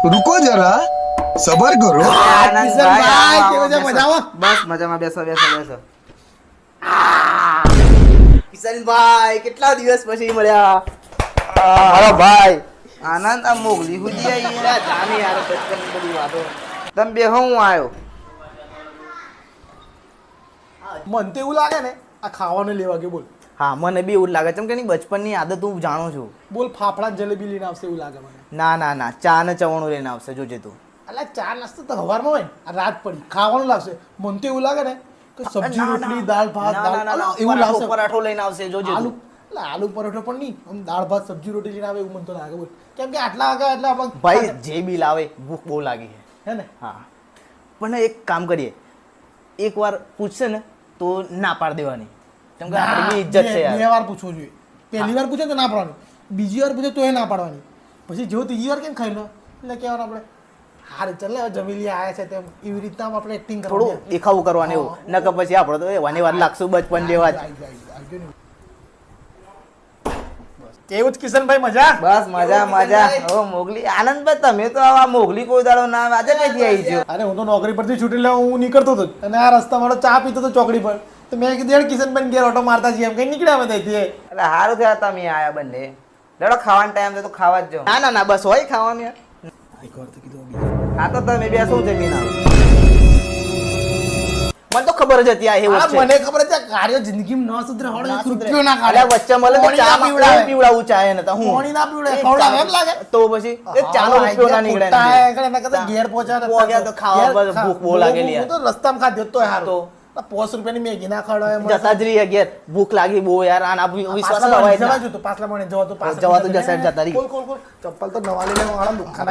रुको जरा सबर करो। કિશનભાઈ, કેવું છે? મજામાં? બસ મજામાં. બેસો બેસો બેસો. કિશનભાઈ, કેટલા દિવસ પછી મળ્યા. મારો ભાઈ આનંદ આ મોગલી હુજી આવી. જાને યાર, બચપનની બધી વાતો. તમે બે હું આવ્યો. મને તો એવું લાગે ને આ ખાવાનું લેવા ગયો. બોલ હા, મને બી એવું જ લાગે, કેમ કે એની બચપનની આદત હું જાણું છું. બોલ ફાફડા જલેબી લઈને આવશે એવું લાગે મને. ના ના ના, ચા ને ચવાણું લઈને આવશે, જોજે તું. એટલે ચા નાસ્તો તો સવારમાં હોય ને, આ રાત પડી ખાવાનું લાગશે. મને તો એવું લાગે ને કે સબ્જી રોટલી દાળ ભાત એવું લાગશે. પરાઠો લઈને આવશે, જોજે આલુ તું. એટલે આલુ પરોઠો પણ નહીં, આમ દાળ ભાત સબ્જી રોટલી લઈને આવે એવું મને તો લાગે. બોલ કેમ કે આટલા વાગ્યા એટલે આપણે ભાઈ જે બી લાવે, ભૂખ બહુ લાગી છે. હે ને. હા, પણ એક કામ કરીએ, એકવાર પૂછશે ને તો ના પાડ દેવાની, કેમ કે આપણી બી ઇજ્જત છે બે યાર. વાર પૂછવું જોઈએ. પહેલી વાર પૂછે તો ના પાડવાની, બીજી વાર પૂછે તો એ ના પાડવાની, પછી જેવું ત્રીજી વાર કેમ ખાઈ લો એટલે કહેવાનું આપણે હારે ચાલ ને જમી લઈએ આયા છે તેમ, એવી રીતના આપણે એક્ટિંગ થોડું કરવાનું. દેખાવું કરવાનું એવું, નકર પછી આપણે તો એવાની વાર લાગશું બચપન જેવા જ. કેવું જ કિશનભાઈ, મજા? બસ મજા મજા. ઓ મોગલી આનંદ ભાઈ, તમે તો આવા મોગલી કોઈ દાડો ના આવે, આજે કઈથી આવી છો? અરે હું તો નોકરી પરથી છૂટી લેવા હું નીકળતો હતો અને આ રસ્તામાં તો ચા પીતો હતો ચોકડી પર, તો મેં કીધું યાર કિશનભાઈ ઘેર ઓટો મારતા જઈએ એમ કઈ નીકળ્યા અમે ત્યાંથી. એટલે સારું થયા તમે આયા બંને. લડો, ખાવાનો ટાઈમ છે તો ખાવા જ જો. ના ના ના, બસ હોય ખાવાનું યાર. એક વાર તો કીધું હા તો તમે બે શું જમીન આવો. મને તો ખબર જ હતી આ એવું છે. મને ખબર છે કાર્ય જિંદગીમાં ન સુધરે હોડે ના સુધરે. રૂપિયો ના અલ્યા કાઢે વચ્ચે મળે તો પાણી ના ચા પીવડાવે. પીવડાવું ચાય ને તો હું પાણી ના પીવડાવે, એ ખવડાવે ચા- એમ લાગે? તો પછી એ ચાનો રૂપિયો ના નીકળે ને. ઘેર પહોંચ્યા પહોંચ્યા તો ખાવા પર ભૂખ બહુ લાગેલી હું તો રસ્તામાં ખાધ્યો તો હારું. તો. 5 રૂપિયાની મેગી ના ખવડાવે જતા જ રહીએ ઘેર, ભૂખ લાગી બહુ યાર, આના વિશ્વાસ પાછલા અવાય જવા જ ના. જોતો, પાછલા મને જવા તો જવા તો જશે, જતા રહી. ખોલ ચપ્પલ તો નવા લઈ લેવા વાળા દુકાન